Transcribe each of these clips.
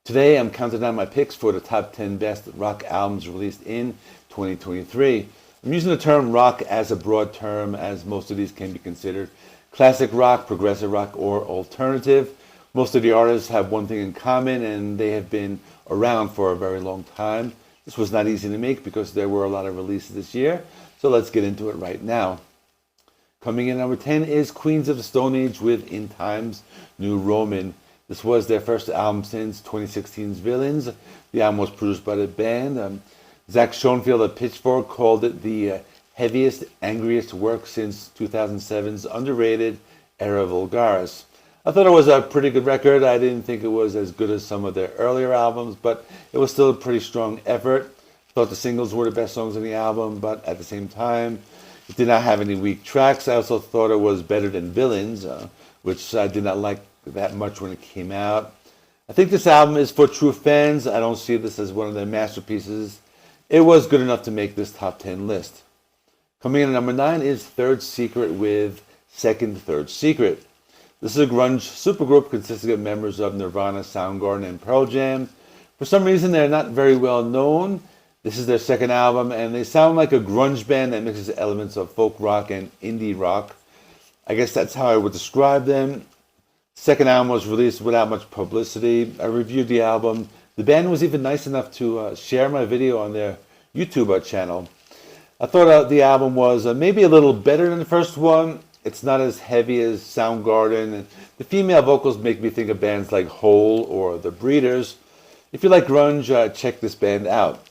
Today I'm counting down my picks for the top 10 best rock albums released in 2023. I'm using the term rock as a broad term, as most of these can be considered classic rock, progressive rock, or alternative. Most of the artists have one thing in common, and they have been around for a very long time. This was not easy to make because there were a lot of releases this year, so let's get into it right now. Coming in at number 10 is Queens of the Stone Age with In Times New Roman. This was their first album since 2016's Villains. The album was produced by the band. Zach Schoenfield of Pitchfork called it the heaviest, angriest work since 2007's underrated Era Vulgaris. I thought it was a pretty good record. I didn't think it was as good as some of their earlier albums, but it was still a pretty strong effort. I thought the singles were the best songs on the album, but at the same time, it did not have any weak tracks. I also thought it was better than Villains, which I did not like that much when it came out. I think this album is for true fans. I don't see this as one of their masterpieces. It was good enough to make this top 10 list. Coming in at number 9 is Third Secret with Second Third Secret. This is a grunge supergroup consisting of members of Nirvana, Soundgarden, and Pearl Jam. For some reason, they're not very well known. This is their second album, and they sound like a grunge band that mixes elements of folk rock and indie rock. I guess that's how I would describe them. Second album was released without much publicity. I reviewed the album. The band was even nice enough to share my video on their YouTube channel. I thought the album was maybe a little better than the first one. It's not as heavy as Soundgarden. And the female vocals make me think of bands like Hole or The Breeders. If you like grunge, check this band out.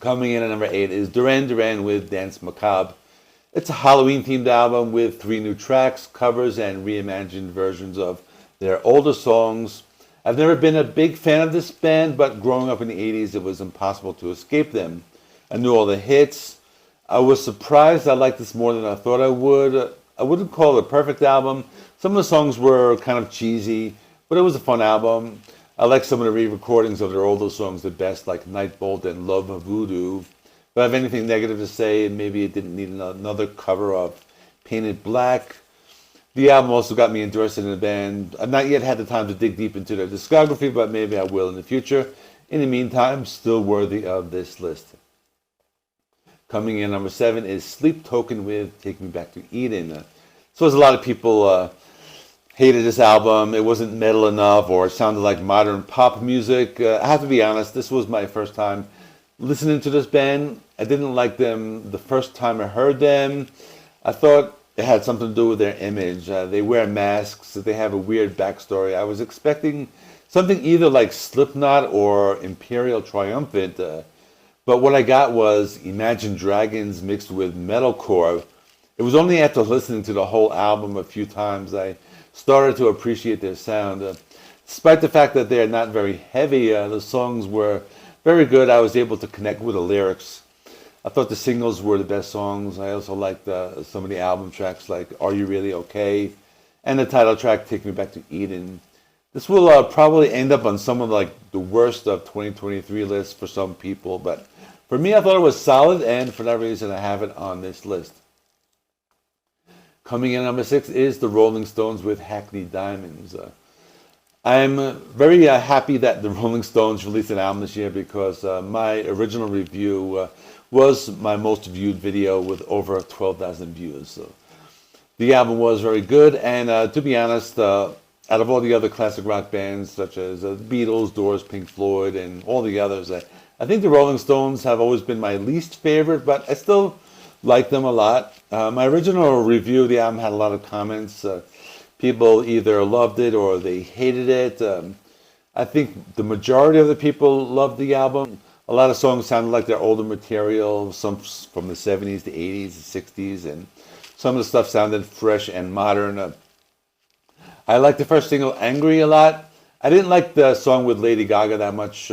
Coming in at number 8 is Duran with Danse Macabre. It's a Halloween-themed album with 3 new tracks, covers, and reimagined versions of their older songs. I've never been a big fan of this band, but growing up in the 80s, it was impossible to escape them. I knew all the hits. I was surprised I liked this more than I thought I would. I wouldn't call it a perfect album. Some of the songs were kind of cheesy, but it was a fun album. I like some of the re-recordings of their older songs the best, like Nightbolt and Love of Voodoo. If I have anything negative to say, maybe it didn't need another cover of Painted Black. The album also got me interested in the band. I've not yet had the time to dig deep into their discography, but maybe I will in the future. In the meantime, still worthy of this list. Coming in number 7 is Sleep Token with Take Me Back to Eden. So as a lot of people hated this album. It wasn't metal enough, or it sounded like modern pop music. I have to be honest, this was my first time listening to this band. I didn't like them the first time I heard them. I thought it had something to do with their image. They wear masks. They have a weird backstory. I was expecting something either like Slipknot or Imperial Triumphant, but what I got was Imagine Dragons mixed with metalcore. It was only after listening to the whole album a few times I started to appreciate their sound. Despite the fact that they are not very heavy, the songs were very good. I was able to connect with the lyrics. I thought the singles were the best songs. I also liked some of the album tracks like Are You Really Okay? And the title track, Take Me Back to Eden. This will probably end up on some of the worst of 2023 lists for some people, but for me I thought it was solid, and for that reason I have it on this list. Coming in at number 6 is the Rolling Stones with Hackney Diamonds. I'm very happy that the Rolling Stones released an album this year because my original review was my most viewed video with over 12,000 views. So the album was very good, and to be honest, out of all the other classic rock bands such as the Beatles, Doors, Pink Floyd, and all the others, I think the Rolling Stones have always been my least favorite, but I still like them a lot. My original review of the album had a lot of comments. People either loved it or they hated it. I think the majority of the people loved the album. A lot of songs sounded like their older material, some from the 70s, the 80s, the 60s, and some of the stuff sounded fresh and modern. I liked the first single, Angry, a lot. I didn't like the song with Lady Gaga that much,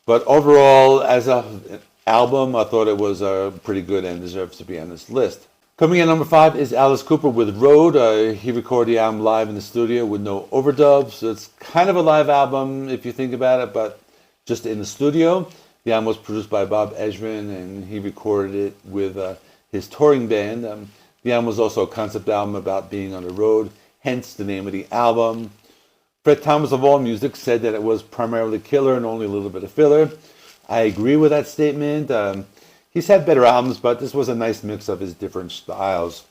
but overall, as an album, I thought it was pretty good and deserves to be on this list. Coming in number 5 is Alice Cooper with Road. He recorded the album live in the studio with no overdubs. So it's kind of a live album if you think about it, but just in the studio. The album was produced by Bob Ezrin, and he recorded it with his touring band. The album was also a concept album about being on the road, hence the name of the album. Fred Thomas of AllMusic said that it was primarily killer and only a little bit of filler. I agree with that statement. He's had better albums, but this was a nice mix of his different styles.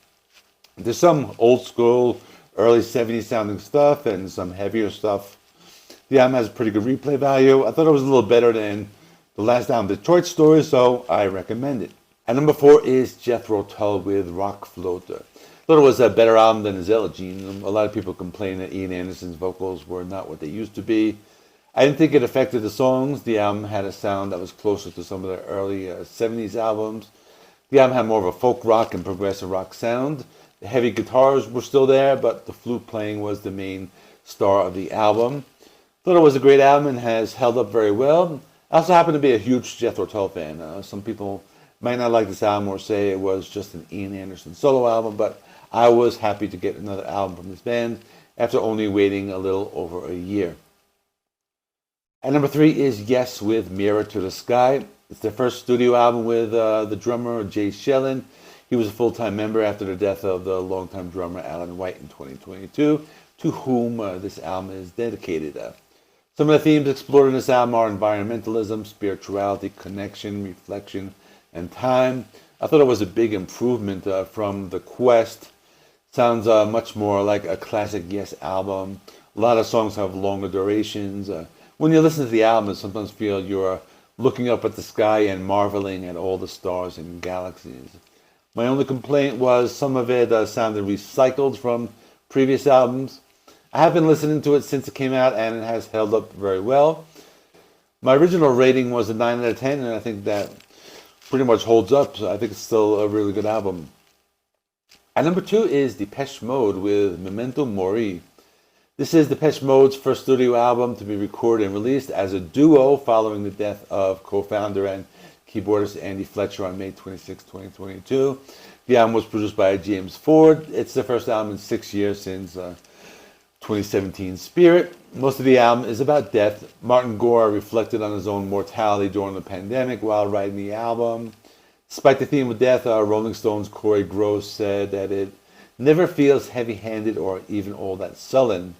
There's some old school, early 70s sounding stuff and some heavier stuff. The album has pretty good replay value. I thought it was a little better than the last album, Detroit Story, so I recommend it. And number 4 is Jethro Tull with RökFlöte. I thought it was a better album than his Elegy. A lot of people complain that Ian Anderson's vocals were not what they used to be. I didn't think it affected the songs. The album had a sound that was closer to some of the early 70s albums. The album had more of a folk rock and progressive rock sound. The heavy guitars were still there, but the flute playing was the main star of the album. Thought it was a great album and has held up very well. I also happen to be a huge Jethro Tull fan. Some people might not like this album or say it was just an Ian Anderson solo album, but I was happy to get another album from this band after only waiting a little over a year. And number 3 is Yes with Mirror to the Sky. It's their first studio album with the drummer Jay Shellen. He was a full-time member after the death of the longtime drummer Alan White in 2022, to whom this album is dedicated. Some of the themes explored in this album are environmentalism, spirituality, connection, reflection, and time. I thought it was a big improvement from The Quest. Sounds much more like a classic Yes album. A lot of songs have longer durations. When you listen to the album, I sometimes feel you're looking up at the sky and marveling at all the stars and galaxies. My only complaint was some of it sounded recycled from previous albums. I have been listening to it since it came out, and it has held up very well. My original rating was a 9 out of 10, and I think that pretty much holds up. So I think it's still a really good album. And number 2 is Depeche Mode with Memento, Mori. This is Depeche Mode's first studio album to be recorded and released as a duo following the death of co-founder and keyboardist Andy Fletcher on May 26, 2022. The album was produced by James Ford. It's the first album in 6 years since 2017 Spirit. Most of the album is about death. Martin Gore reflected on his own mortality during the pandemic while writing the album. Despite the theme of death, Rolling Stone's Corey Gross said that it never feels heavy-handed or even all that sullen.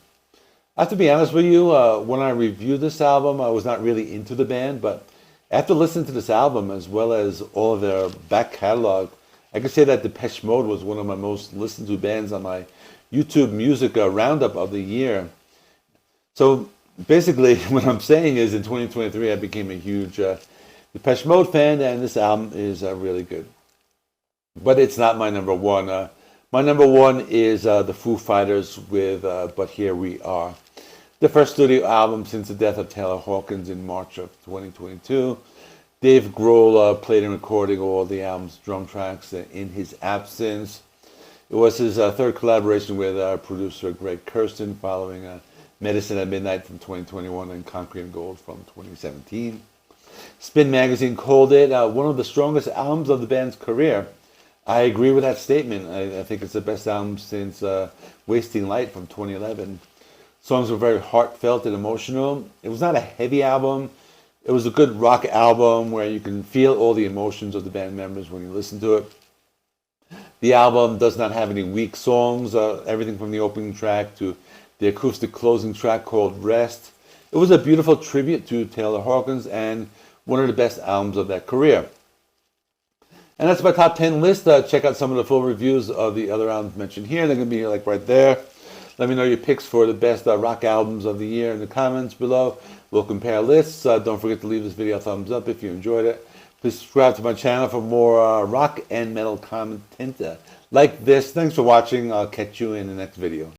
I have to be honest with you, when I reviewed this album, I was not really into the band, but after listening to this album, as well as all of their back catalog, I can say that Depeche Mode was one of my most listened to bands on my YouTube Music Roundup of the year. So basically, what I'm saying is in 2023, I became a huge Depeche Mode fan, and this album is really good. But it's not my number 1. My number 1 is the Foo Fighters with But Here We Are. The first studio album since the death of Taylor Hawkins in March of 2022. Dave Grohl played and recorded all the album's drum tracks in his absence. It was his third collaboration with producer Greg Kurstin following Medicine at Midnight from 2021 and Concrete and Gold from 2017. Spin Magazine called it one of the strongest albums of the band's career. I agree with that statement. I think it's the best album since Wasting Light from 2011. Songs were very heartfelt and emotional. It was not a heavy album. It was a good rock album where you can feel all the emotions of the band members when you listen to it. The album does not have any weak songs, everything from the opening track to the acoustic closing track called Rest. It was a beautiful tribute to Taylor Hawkins and one of the best albums of that career. And that's my top 10 list. Check out some of the full reviews of the other albums mentioned here. They're going to be like right there. Let me know your picks for the best rock albums of the year in the comments below. We'll compare lists. Don't forget to leave this video a thumbs up if you enjoyed it. Please subscribe to my channel for more rock and metal content like this. Thanks for watching. I'll catch you in the next video.